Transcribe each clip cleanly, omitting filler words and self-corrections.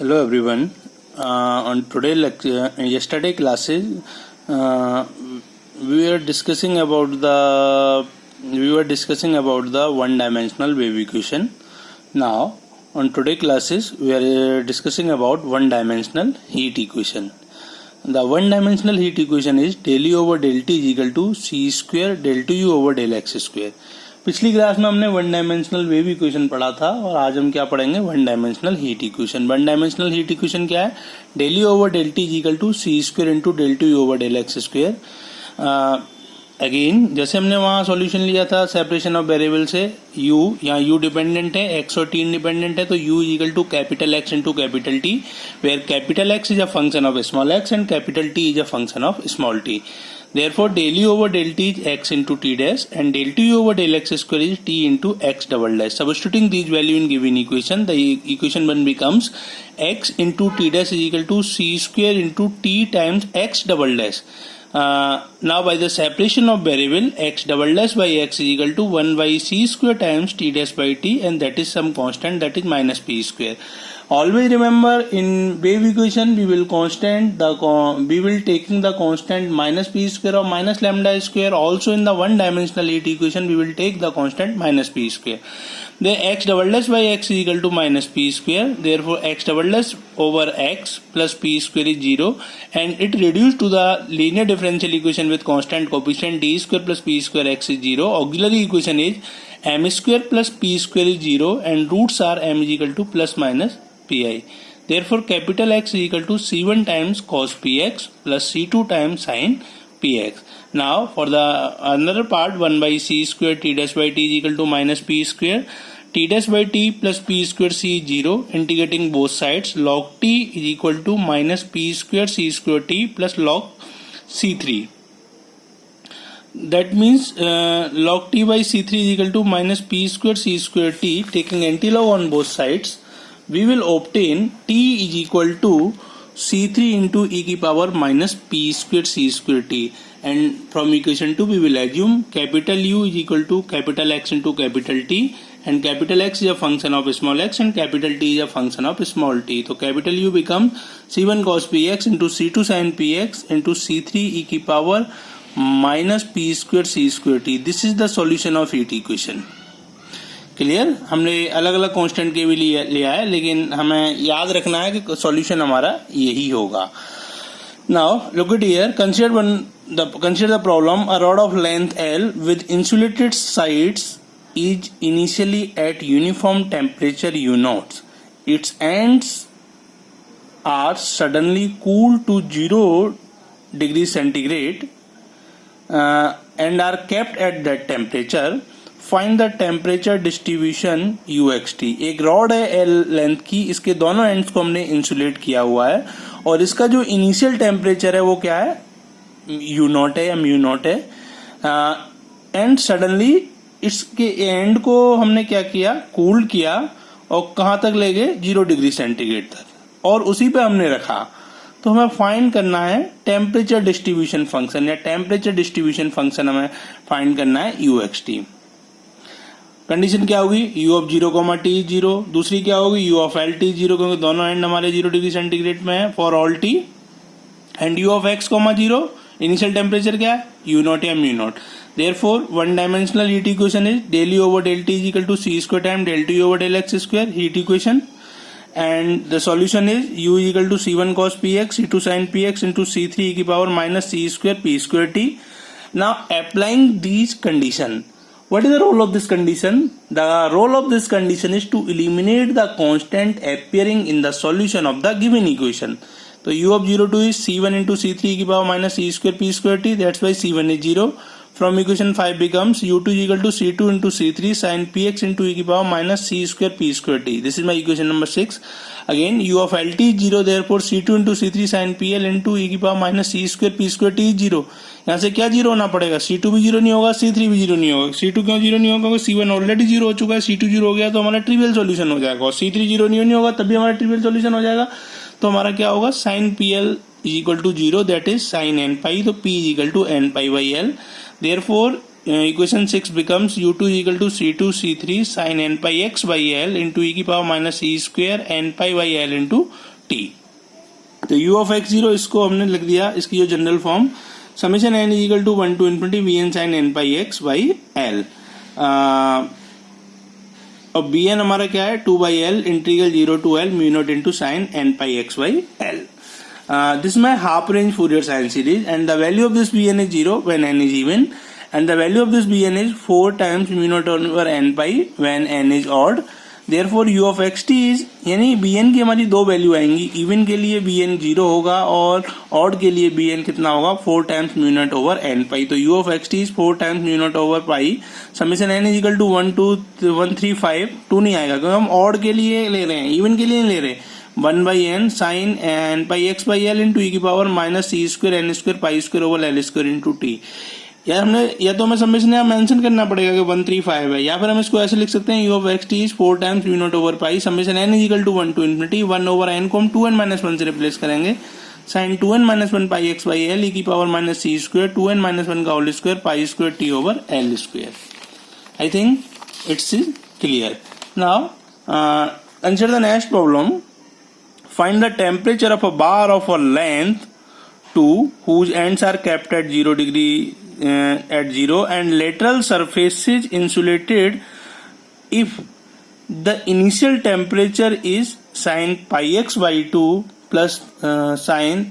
Hello everyone. On today lecture, yesterday classes, we were discussing about the one-dimensional wave equation. Now, on today classes, we are discussing about one-dimensional heat equation. The one-dimensional heat equation is del E over del T is equal to C square del 2U over del x square. पिछली class में हमने one dimensional wave equation पढ़ा था और आज हम क्या पढ़ेंगे one dimensional heat equation. One dimensional heat equation क्या है? Del E over del T equal to C square into del 2U over del x square. Again जैसे हमने वहाँ सॉल्यूशन लिया था सेपरेशन ऑफ वेरिएबल से, u यहाँ u डिपेंडेंट है, x और t इंडिपेंडेंट है, तो u is equal to capital x इंटू capital t, where capital x is a function of small x and capital t is a function of small t. Therefore, del E over del T is x into t dash and del 2U over del x square is t into x double dash. Substituting these value in given equation, the equation one becomes x into t dash is equal to c square into t times x double dash. Now by the separation of variable, x double dash by x is equal to 1 by c square times t dash by t, and that is some constant, that is minus p square. Always remember in wave equation we will taking the constant minus p square or minus lambda square. Also in the one dimensional heat equation we will take the constant minus p square. The x double dash by x is equal to minus p square. Therefore x double dash over x plus p square is 0, and it reduced to the linear differential equation with constant coefficient d square plus p square x is 0. Auxiliary equation is m square plus p square is 0 and roots are m is equal to plus minus pi. Therefore capital X is equal to C1 times cos px plus C2 times sin px. Now for the another part, 1 by c square t dash by t is equal to minus p square, t dash by t plus p square c is 0. Integrating both sides, log t is equal to minus p square c square t plus log c3. That means log t by c3 is equal to minus p square c square t. Taking antilog on both sides, we will obtain t is equal to c3 into e की power minus p square c square t, and from equation 2 we will assume capital U is equal to capital X into capital T, and capital X is a function of small x and capital T is a function of small t. So capital U becomes c1 cos px into c2 sin px into c3 e की power minus p square c square t. This is the solution of heat equation. Clear? हमने अलग अलग constant के भी लिया है, लेकिन हमें याद रखना है कि सॉल्यूशन हमारा यही होगा. Now look at here, consider the problem. A rod of length L with insulated sides is initially at uniform temperature U0. Its ends are suddenly cooled to 0 degrees centigrade and are kept at that temperature. Find the temperature distribution UXT. एक rod है L length की, इसके दोनों ends को हमने insulate किया हुआ है और इसका जो इनिशियल टेम्परेचर है वो क्या है? U0 है या म्यू0 है. एंड सडनली इसके एंड को हमने क्या किया? कूल किया और कहाँ तक ले गए? 0 डिग्री सेंटीग्रेड तक, और उसी पे हमने रखा. तो हमें फाइंड करना है टेम्परेचर डिस्ट्रीब्यूशन फंक्शन, या टेम्परेचर डिस्ट्रीब्यूशन फंक्शन हमें फाइंड करना है UXT. कंडीशन क्या होगी? u of 0 comma t 0. दूसरी क्या होगी? u ऑफ एल टी 0, क्योंकि दोनों एंड हमारे 0 डिग्री सेंटीग्रेड में है for all T. And u of x comma 0, initial temperature क्या है? u0 या म्यू0. Therefore one dimensional heat equation is del u over del T is equal to c square time del 2u over del x square, heat equation. And the solution is u is equal to c1 cos px, c2 sin px into c3 e की power minus c square p square t. Now applying these condition, what is the role of this condition? The role of this condition is to eliminate the constant appearing in the solution of the given equation. So u of 02 is c1 into c3 e की power minus c square p square t. That's why c1 is 0. From equation 5 becomes u2 is equal to c2 into c3 sin px into e की power minus c square p square t. This is my equation number 6. Again u of lt is 0, therefore c2 into c3 sin pl into e की power minus c square p square t is 0. यहाँ से क्या 0 होना पड़ेगा? c2 भी 0 नहीं होगा, c3 भी 0 नहीं होगा. c2 क्यों 0 नहीं होगा? क्योंकि c1 ऑलरेडी 0 हो चुका है, c2 0 हो गया तो हमारा ट्रिवियल सॉल्यूशन हो जाएगा, और c3 0 नहीं होगा तब भी हमारा ट्रिवियल सॉल्यूशन हो जाएगा. तो हमारा क्या होगा? sin pl is equal to 0, that is sin n pi. तो p is equal to n pi by l. Therefore equation 6 becomes u2 is equal to c2 c3 sin n pi x by l into e की power minus e square n pi by l into t. तो u of x zero इसको हमने लिख दिया, इसकी जो general form summation n is equal to 1 to infinity vn sin n pi x by l। और bn हमारा क्या है 2 by l integral 0 to l mu naught into sine n pi x by l। This is my half range Fourier sine series and the value of this bn is 0 when n is even and the value of this bn is 4 times mu naught over n pi when n is odd। Therefore u of xt is, यानी bn की हमारी दो value आएंगी, even के लिए bn 0 होगा और odd के लिए bn कितना होगा 4 times mu naught over n pi। तो u of xt is 4 times mu naught over pi summation n is equal to 1 to 135 2 नहीं आएगा क्योंकि हम ऑड के लिए ले रहे हैं, इवन के लिए नहीं ले रहे। 1 by n sin n pi x by l into e की पावर माइनस सी square n square pi square over l square into T. या तो हमें समेशन यहाँ मेंशन करना पड़ेगा कि 135 है, या फिर हम इसको ऐसे लिख सकते हैं u of x t is 4 times mu naught over pi summation n is equal to 1 to infinity 1 over n को हम 2n minus 1 से रिप्लेस करेंगे sin 2n minus 1 pi x by l e की पावर माइनस सी square 2n minus 1 का whole square pi square t over l square. I think it's clear. Now answer the next problem. Find the temperature of a bar of a length 2 whose ends are kept at 0 degree at 0 and lateral surfaces insulated if the initial temperature is sin pi x by 2 plus sin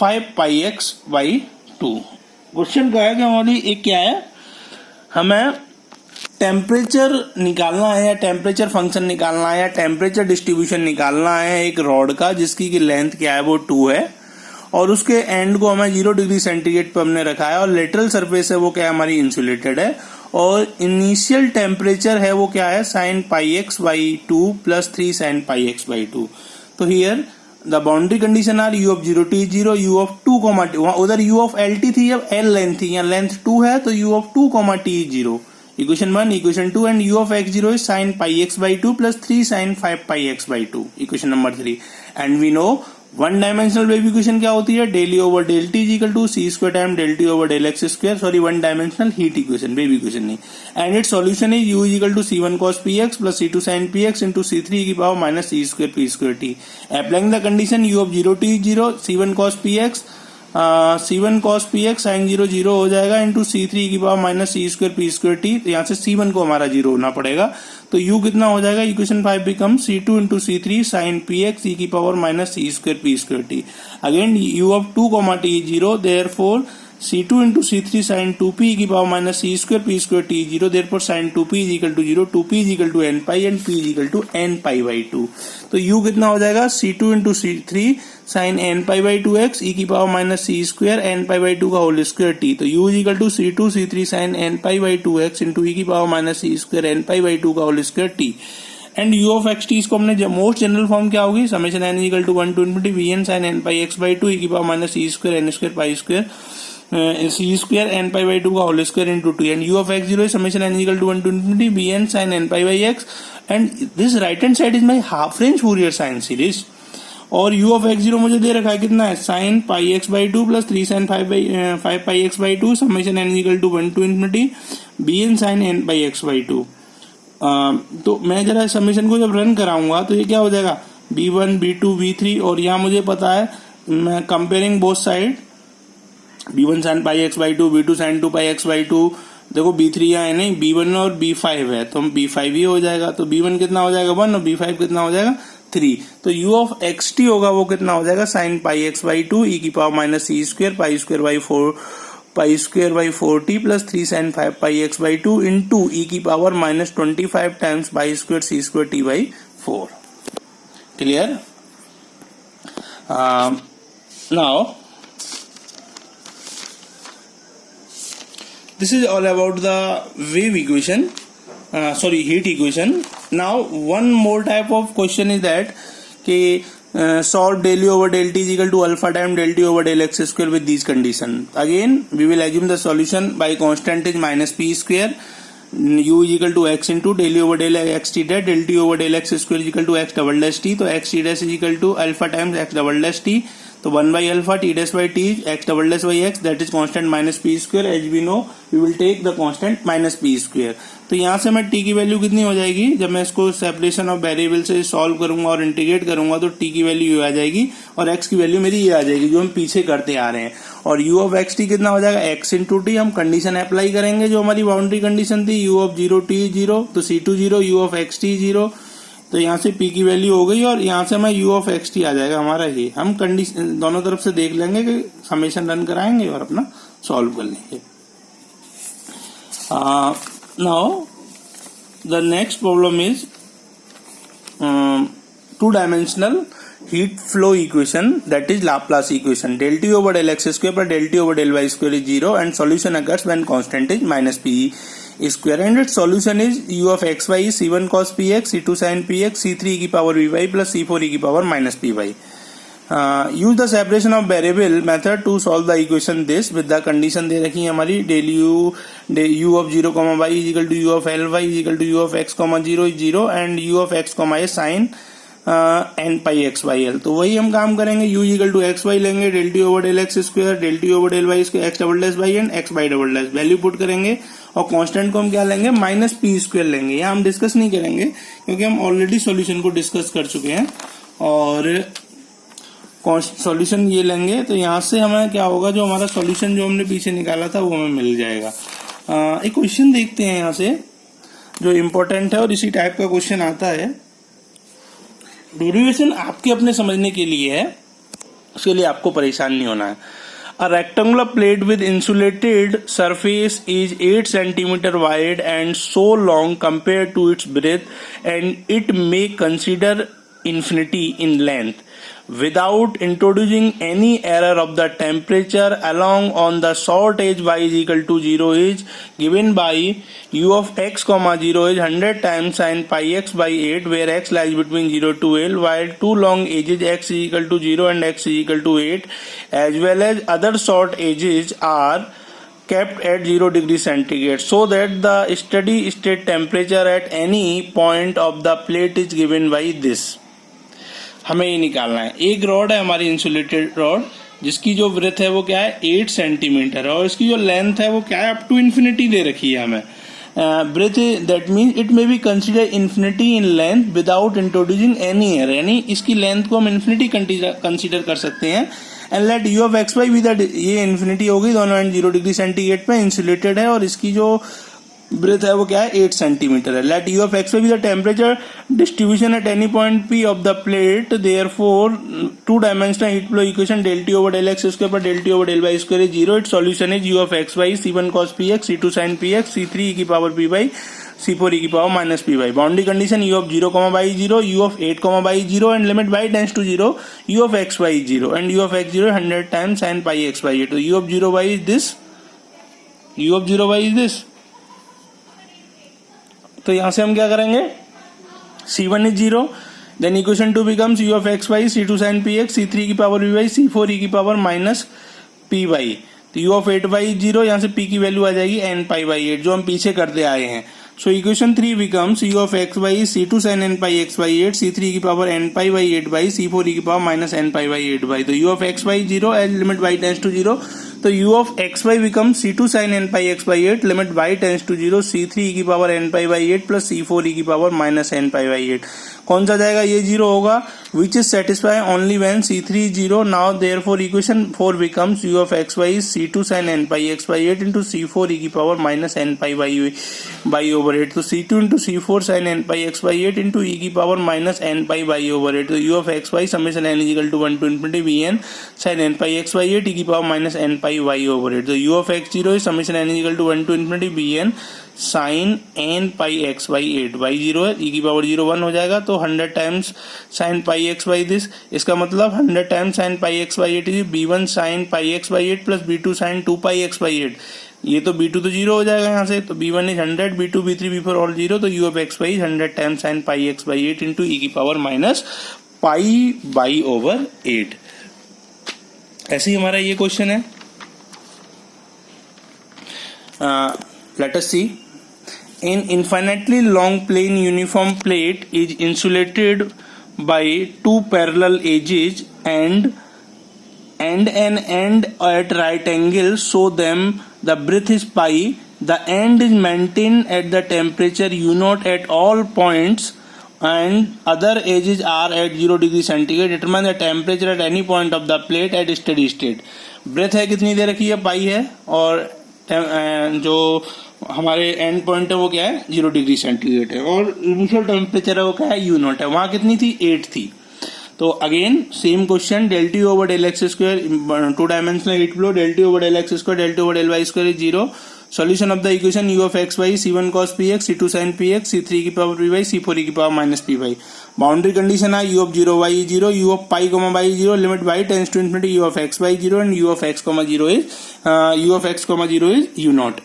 5 pi x by 2। Question क्या है कि हमारी एक क्या है, हमें temperature निकालना है या टेम्परेचर फंक्शन निकालना है या टेम्परेचर डिस्ट्रीब्यूशन निकालना है एक रॉड का जिसकी की लेंथ क्या है वो 2 है और उसके एंड को हमें 0 डिग्री सेंटीग्रेड पर हमने रखा है और लेटरल सरफेस है वो क्या है हमारी इंसुलेटेड है और इनिशियल टेम्परेचर है वो क्या है sine pi x by 2 plus 3 sine pi x by 2। तो here the boundary condition are u of 0 t 0 u of 2 t, उधर u of l t थी अब l लेंथ थी, यहाँ लेंथ 2 है तो u of 2 t 0। Equation 1, equation 2 and u of x0 is sin pi x by 2 plus 3 sin 5 pi x by 2। Equation number 3 and we know one dimensional wave equation क्या होती है del E over del T equal to C square time del T over del x square, sorry one dimensional heat equation wave equation नहीं, and it solution is U equal to C one cos P X plus C two sine P X into C three की power minus C square P square T. Applying the condition U of zero T zero c one cos P x C1 cos px sin 0 0 हो जाएगा into C3 की power minus सी square P square T. तो यहाँ से C1 को हमारा 0 होना पड़ेगा तो U कितना हो जाएगा, इक्वेशन 5 बिकम C2 इंटू C3 sin px e की power minus C square P square t. Again U of 2 t 0 therefore C2 into C3 sin 2p की power minus C square P square t 0 therefore sin 2p is equal to 0, 2p is equal to n pi and p is equal to n pi by 2। तो U कितना हो जाएगा C2 into C3 sin n pi by 2x e की power minus C square n pi by 2 का whole square t। तो U is equal to C2 C3 sin n pi by 2x into e की power minus C square n pi by 2 का whole square t। And u of x t इसको हमने most general form क्या होगी, summation n equal to 1 to infinity vn sin n pi x by 2 e की power minus C square n square pi square c square n pi by 2 का whole square into 2 and u of x zero summation n equal to 1 to infinity b n sine n pi by x and this right hand side is my half range Fourier sine series. और u of x zero मुझे दे रखा है कितना है sine pi x by 2 plus 3 sine 5 pi x by 2 summation n equal to 1 to infinity b n sine n pi x by 2। तो मैं जरा समेशन को जब रन कराऊंगा तो ये क्या हो जाएगा b1 b2 b3 और यहाँ मुझे पता है मैं comparing both side b1 sin pi x by 2 b2 sin 2 pi x by 2, देखो b3 यहाँ है नहीं b1 और b5 है तो हम b5 ही हो जाएगा तो b1 कितना हो जाएगा 1 और b5 कितना हो जाएगा 3। तो u ऑफ एक्स टी होगा वो कितना हो जाएगा sine pi x by 2 e की power minus C square pi square by 4 t plus 3 sine 5 pi x by 2 into e की power minus 25 times pi square c square t by 4। Clear. Now this is all about the wave equation, heat equation. Now one more type of question is that solve del u over del t is equal to alpha time del t over del x square with these condition. Again we will assume the solution by constant is minus p square, u is equal to x into del u over del x t dash del t over del x square is equal to x double dash t। तो x t dash is equal to alpha times x double dash t। तो 1 by alpha t dash by t is x double dash by x, that is constant minus p square. As we know, we will take the constant minus p square. तो यहाँ से मैं t की value कितनी हो जाएगी, जब मैं इसको सेपरेशन ऑफ वेरिएबल से सॉल्व करूंगा और इंटीग्रेट करूंगा तो t की वैल्यू ये आ जाएगी और x की वैल्यू मेरी ये आ जाएगी जो हम पीछे करते आ रहे हैं. और u ऑफ x t कितना हो जाएगा, x इंटू टी. हम कंडीशन अप्लाई करेंगे जो हमारी बाउंड्री कंडीशन थी, u ऑफ 0 t 0, तो c2 0, u of x t 0. तो यहाँ से p की वैल्यू हो गई और यहाँ से मैं u ऑफ x t आ जाएगा हमारा ये. हम कंडीशन दोनों तरफ से देख लेंगे कि समेशन रन कराएंगे और अपना सॉल्व कर लेंगे. Now the next problem is 2-dimensional heat flow equation, that is Laplace equation. Del T over del x square plus del T over del y square is 0 and solution occurs when constant is minus p square, and its solution is u of xy is c1 cos px, c2 sin px, c3 e की power vy plus c4 e की power minus py. Use the separation of variable method to solve the equation this with the condition दे रखी है हमारी del u of 0 y is equal to u of ly is equal to u of x 0 is 0 and u of x is sin n pi x by l. तो वही हम काम करेंगे, u equal to X Y लेंगे, del T over del x square, del T over del Y square, X double dash by N, X by double dash. Value put करेंगे और constant को हम क्या लेंगे, माइनस पी स्क्वायर लेंगे. यहाँ हम डिस्कस नहीं करेंगे क्योंकि हम ऑलरेडी सॉल्यूशन को डिस्कस कर चुके हैं. और सॉल्यूशन ये लेंगे तो यहाँ से हमें क्या होगा, जो हमारा सॉल्यूशन जो हमने पीछे निकाला था वो हमें मिल जाएगा. एक क्वेश्चन देखते हैं यहाँ से जो इम्पोर्टेंट है और इसी टाइप का क्वेश्चन आता है. डेरिवेशन आपके अपने समझने के लिए है, उसके लिए आपको परेशान नहीं होना है. A rectangular plate with insulated surface is 8 centimeter wide and so long compared to its breadth, and it may consider infinity in length without introducing any error of the temperature along on the short edge y is equal to 0 is given by u of x 0 is 100 times sin pi x by 8 where x lies between 0 to l, while two long edges x is equal to 0 and x is equal to 8 as well as other short edges are kept at 0 degree centigrade so that the steady state temperature at any point of the plate is given by this. हमें ये निकालना है. एक rod है हमारी insulated rod जिसकी जो breath है वो क्या है 8 सेंटीमीटर है और इसकी जो लेंथ है वो क्या है अप टू इन्फिनिटी दे रखी है हमें. Breadth that means it may be consider infinity in length without introducing any error, यानी इसकी लेंथ को हम इन्फिनिटी कंसिडर कर सकते हैं. And let you of x Y with ये इन्फिनिटी हो गई, दोनों एंड 0 डिग्री सेंटीग्रेड पे इंसुलेटेड है और इसकी जो ब्रेथ है वो क्या है 8 सेंटीमीटर है. Let you of x Y with the temperature distribution at any point P of the plate, therefore 2-dimensional heat flow equation del T over del x square पर del T over del Y square is 0. It solution is U of x Y c1 cos px, c2 sin px, c3 e की power p by c4 e की power minus p by. Boundary condition u of 0 y 0, u of 8 y 0 and limit y tends to 0, u of x y 0 and u of x 0 100 times sin pi x by 8. तो u of 0 y is this, u of 0 y is this. तो यहां से हम क्या करेंगे, c1 is 0, then equation 2 becomes u of x y, c2 sin px, c3 की power v y, c4 e की power minus p by. तो u of 8 y 0, यहाँ से p की वैल्यू आ जाएगी n pi by 8 जो हम पीछे करते आए हैं. So equation 3 becomes u of x y c2 sin n pi x by 8, c3 की power n pi by 8 by, c4 e की power minus n pi by 8 by. तो u of x y 0 as limit y tends to 0, तो u of x y become c2 sin n pi x by 8 limit y tends to 0, c3 e की power n pi by 8 plus c4 e की power minus n pi by 8. कौन सा जाएगा, ये 0 होगा, which is satisfy only when c3 is 0. Now therefore equation 4 becomes u of x y c2 sin n pi x by 8 into c4 e की power minus n pi by over 8. तो c2 into c4 sin n pi x by 8 into e की power minus n pi by over 8. तो u of x y summation n is equal to 1 to infinity bn sin n pi x by 8 e की power minus n pi y over 8. तो u of x 0 is summation n is equal to 1 to infinity bn sin n pi x by 8. y 0 है, e की power 0 1 हो जाएगा, तो 100 times sin pi x by this. इसका मतलब 100 times sin pi x by 8 is b1 sin pi x by 8 plus b2 sin 2 pi x by 8. ये तो b2 तो 0 हो जाएगा यहाँ से, तो b1 is 100, b2 b3 b4 all 0. तो u of x y 100 times sin pi x by 8 into e की power minus pi by over 8. ऐसे ही हमारा ये क्वेश्चन है. Let us see. An infinitely long plane uniform plate is insulated by two parallel edges and and an end at right angle, so them the breadth is pi, the end is maintained at the temperature u0 at all points and other edges are at 0 degree centigrade. Determine the temperature at any point of the plate at steady state. Breadth है कितनी दे रखी है, पाई है, और जो हमारे and point है वो क्या है, 0 डिग्री सेंटीग्रेड है, और इनिशियल टेम्परेचर है वो क्या है, u0 है. वहां कितनी थी, 8 थी. तो again same question, del T over del x square, 2 dimensional heat flow, del T over del x square, del T over del Y square is 0. Solution of the equation u of x y c1 cos px c2 sin px c3 की power py c4 की power minus py. Boundary condition है u of 0 y is 0, u of pi comma y is 0, limit y tends to infinity, u of x y 0 and u of x comma 0 is u naught.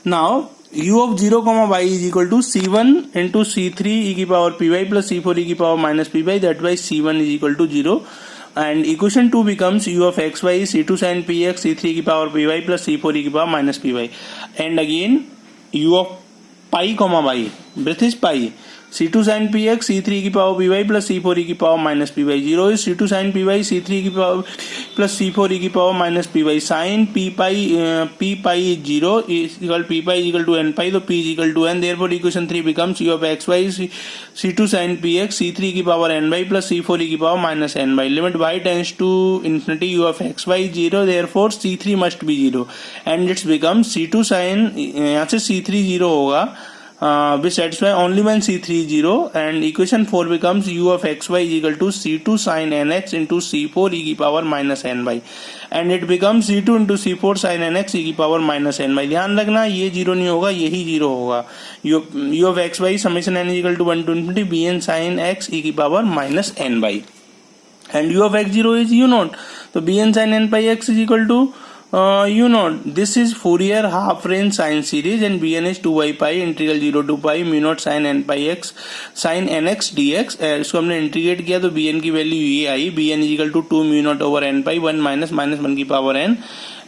Now u of 0 comma y is equal to c1 into c3 e की power py plus c4 e की power minus py, that y c1 is equal to 0. And equation 2 becomes u of x y c2 sin px c3 की power py plus c4 e की power minus py. And again u of pi comma y, breadth is pi, c2 sin px c3 की power py plus c4 e की power minus py. 0 is c2 sin py c3 की power plus c4 e की power minus py. sin p pi is 0 is equal p pi is equal to n pi, तो p is equal to n. Therefore equation 3 becomes u of x y c2 sin px c3 की power n by plus c4 e की power minus n by. Limit y tends to infinity, u of x y 0, therefore c3 must be 0 and it becomes c2 sin, यहाँ से c3 0 होगा, which satisfy only when c3 is 0, and equation 4 becomes u of xy is equal to c2 sin nx into c4 e की power minus n by, and it becomes c2 into c4 sin nx e की power minus n by. ध्यान रखना ये 0 नहीं होगा, यही 0 होगा. u of xy summation n is equal to 1 to infinity bn sin x e की power minus n by, and u of x0 is u0, तो bn sin n pi x is equal to u0. This is Fourier half range sine series and bn is 2y pi integral 0 to pi mu naught sin n pi x sin nx dx. इसको हमने integrate किया तो bn की value ये आई, bn is equal to 2 mu naught over n pi 1 minus 1 की power n,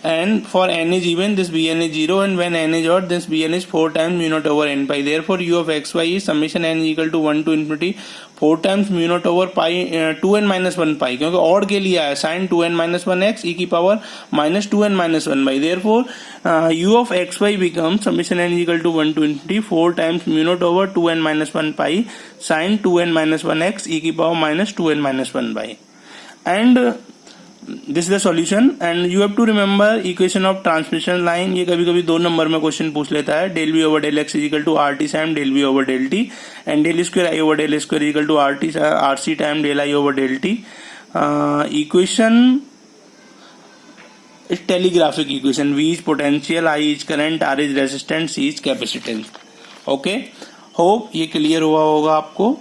and for n is even this bn is 0 and when n is odd this bn is 4 times mu naught over n pi. Therefore u of xy is summation n is equal to 1 to infinity 4 times mu naught over pi 2n minus 1 pi, क्योंकि odd के लिए आया sin 2n minus 1 x e की power minus 2n minus 1 by. Therefore u of xy becomes summation n is equal to 1 to infinity 4 times mu naught over 2n minus 1 pi sin 2n minus 1 x e की power minus 2n minus 1 by. And this is the solution and you have to remember equation of transmission line. ये कभी कभी 2 number में question पूछ लेता है. del v over del x is equal to rt sin del v over del t and del square I over del square is equal to rc time del I over del t. Equation is telegraphic equation. V is potential, I is current, R is resistance, C is capacitance. Okay, hope ये clear हुआ होगा आपको.